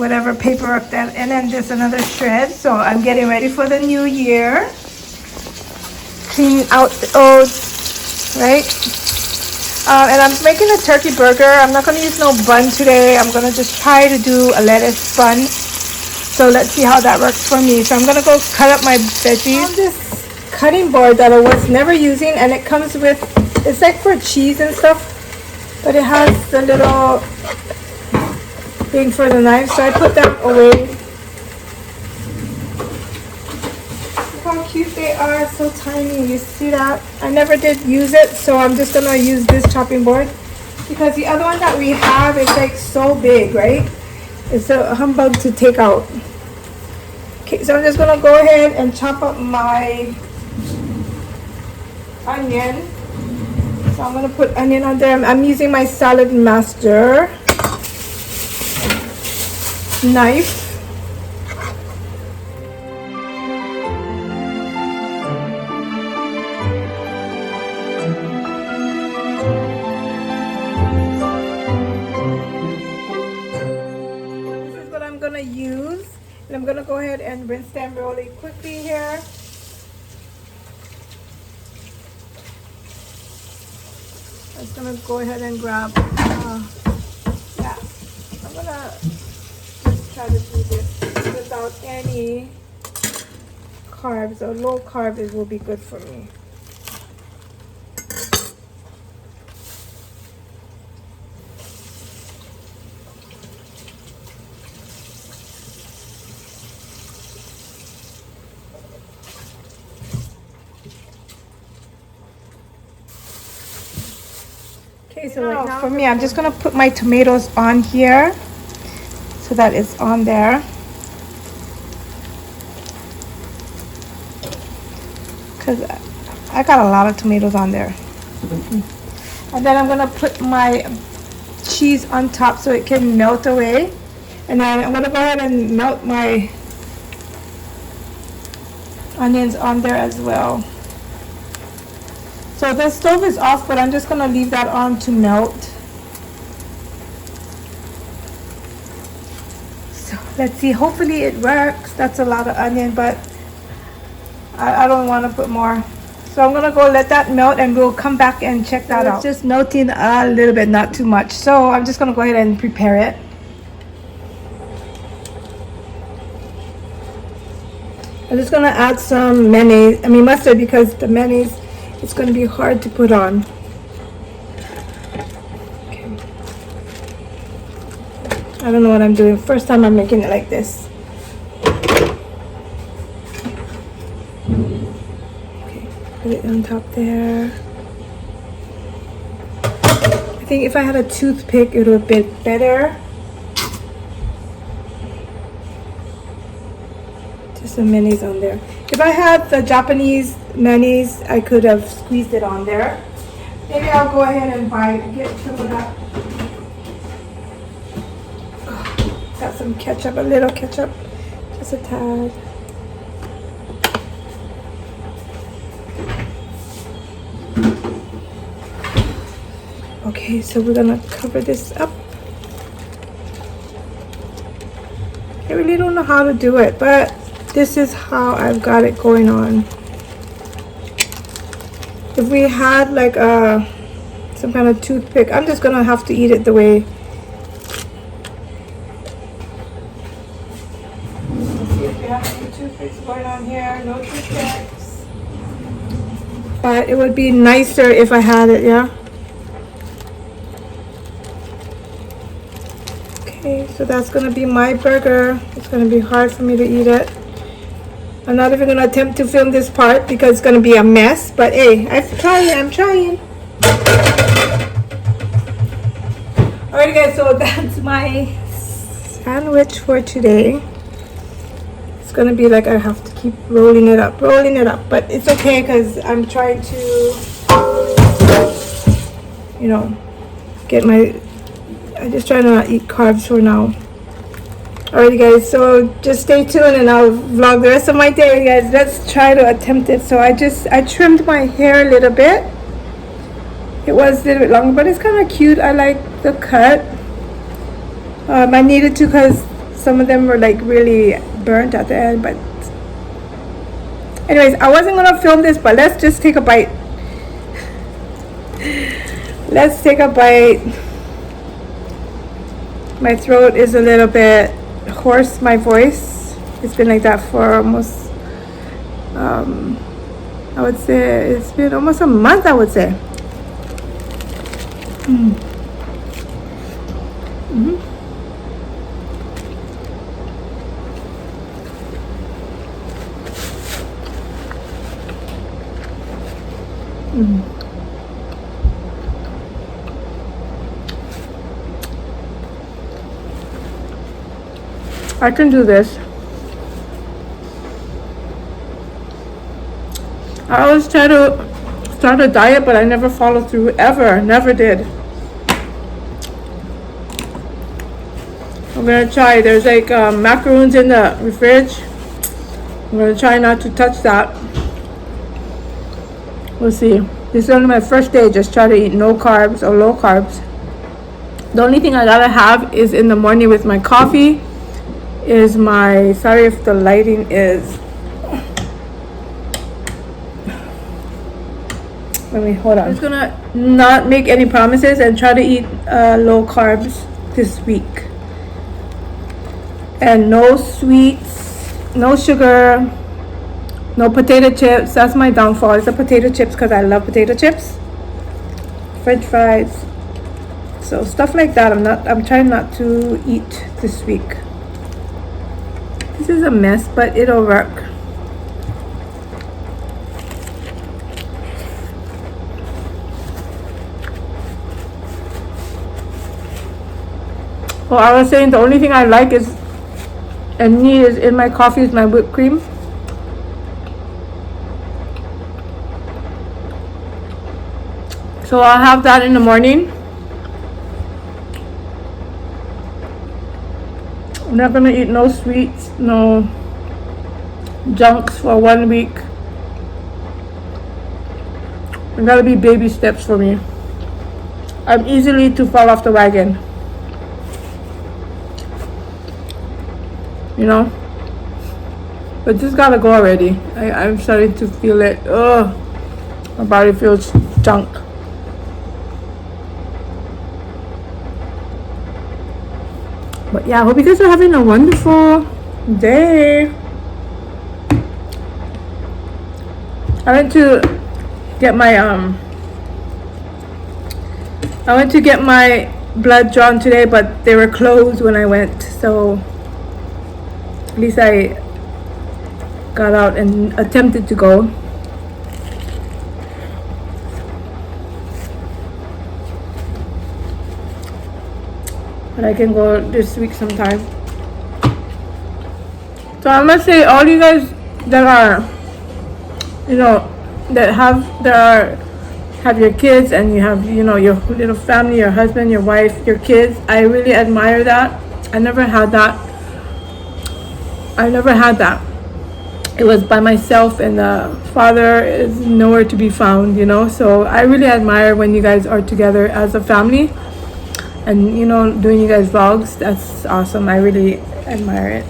whatever paperwork that, and then just another shred. So I'm getting ready for the new year. Cleaning out the old, right? And I'm making a turkey burger. I'm not going to use no bun today. I'm going to just try to do a lettuce bun. So let's see how that works for me. So I'm going to go cut up my veggies. On this cutting board that I was never using, and it comes with, it's like for cheese and stuff, but it has the little thing for the knife. So I put that away. Look how cute they are, so tiny. You see that? I never did use it, so I'm just going to use this chopping board because the other one that we have is like so big, right? It's a humbug to take out. Okay, so I'm just gonna go ahead and chop up my onion. So I'm gonna put onion on there. I'm using my Salad Master knife. Use, and I'm gonna go ahead and rinse them really quickly here. I'm just gonna go ahead and grab yeah, I'm gonna just try to do this without any carbs, or low carb it will be good for me. Okay, so right now for me, I'm just gonna put my tomatoes on here so that it's on there. Because I got a lot of tomatoes on there. And then I'm gonna put my cheese on top so it can melt away. And then I'm gonna go ahead and melt my onions on there as well. So the stove is off, but I'm just going to leave that on to melt. So let's see, hopefully it works. That's a lot of onion, but I don't want to put more. So I'm going to go let that melt and we'll come back and check that out. It's just melting a little bit, not too much. So I'm just going to go ahead and prepare it. I'm just going to add some mustard, because the mayonnaise, it's going to be hard to put on. Okay. I don't know what I'm doing. First time I'm making it like this. Okay, put it on top there. I think if I had a toothpick, it would have been better. Just some mayonnaise on there. If I had the Japanese mayonnaise, I could have squeezed it on there. Maybe I'll go ahead and get some of that. Got some ketchup, a little ketchup, just a tad. Okay, so we're gonna cover this up. I really don't know how to do it, but this is how I've got it going on. If we had like some kind of toothpick, I'm just gonna have to eat it the way. Let's see if we have any toothpicks going on here. No toothpicks. But it would be nicer if I had it, yeah? Okay, so that's gonna be my burger. It's gonna be hard for me to eat it. I'm not even gonna attempt to film this part because it's gonna be a mess, but hey, I'm trying. Alright guys, so that's my sandwich for today. It's gonna be like I have to keep rolling it up, but it's okay because I'm trying to, you know, I just try to not eat carbs for now. Alrighty guys, so just stay tuned and I'll vlog the rest of my day, guys. Let's try to attempt it. So I trimmed my hair a little bit. It was a little bit longer, but it's kind of cute. I like the cut. I needed to because some of them were like really burnt at the end. But anyways, I wasn't gonna film this, but let's just take a bite. Let's take a bite. My throat is a little bit hoarse, my voice. It's been like that for almost, I would say it's been almost a month, I would say. I can do this. I always try to start a diet, but I never follow through ever. Never did. I'm gonna try. There's like macaroons in the fridge. I'm gonna try not to touch that. We'll see. This is only my first day. Just try to eat no carbs or low carbs. The only thing I gotta have is in the morning with my coffee is my, sorry if the lighting is, let me, hold on. I'm just gonna not make any promises and try to eat low carbs this week. And no sweets, no sugar, no potato chips. That's my downfall. It's the potato chips because I love potato chips. French fries. So stuff like that. I'm trying not to eat this week. This is a mess, but it'll work. Well, I was saying the only thing I like is and need is in my coffee is my whipped cream. So I'll have that in the morning. I'm not gonna eat no sweets, no junks for 1 week. It gotta be baby steps for me. I'm easily to fall off the wagon. You know? But this gotta go already. I'm starting to feel it. Ugh. My body feels junk. But yeah, I hope you guys are having a wonderful day. I went to get my blood drawn today, but they were closed when I went, so at least I got out and attempted to go. But I can go this week sometime. So I must say, all you guys that are, you know, that have your kids and you have, you know, your little family, your husband, your wife, your kids, I really admire that. I never had that. It was by myself, and the father is nowhere to be found, you know. So I really admire when you guys are together as a family and, you know, doing you guys vlogs. That's awesome. I really admire it.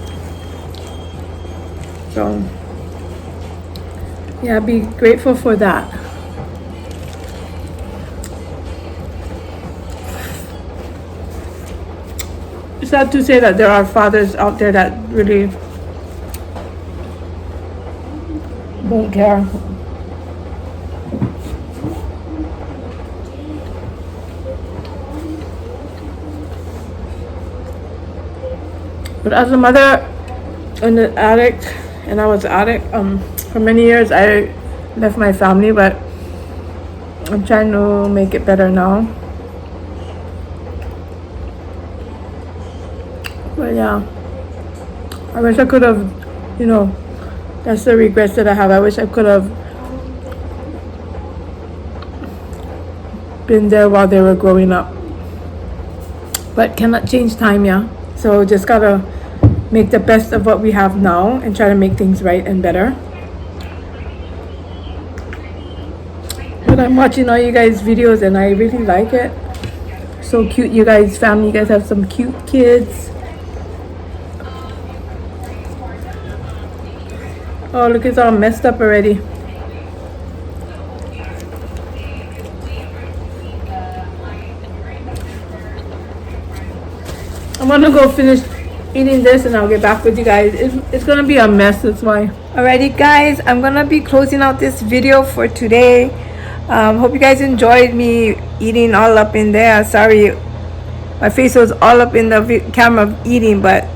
So yeah, be grateful for that. It's sad to say that there are fathers out there that really don't care. But as a mother and an addict, and I was an addict for many years, I left my family, but I'm trying to make it better now. But yeah, I wish I could have, you know, that's the regrets that I have. I wish I could have been there while they were growing up. But cannot change time, yeah. So just gotta make the best of what we have now and try to make things right and better. But I'm watching all you guys' videos and I really like it. So cute, you guys, family. You guys have some cute kids. Oh, look, it's all messed up already. I'm gonna go finish eating this and I'll get back with you guys. It's gonna be a mess, that's why. Alrighty guys, I'm gonna be closing out this video for today. Hope you guys enjoyed me eating all up in there. Sorry, my face was all up in the camera eating, but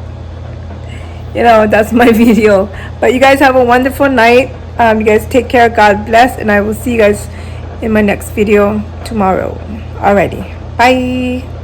you know, that's my video. But you guys have a wonderful night. You guys take care, God bless, and I will see you guys in my next video tomorrow. Alrighty, bye.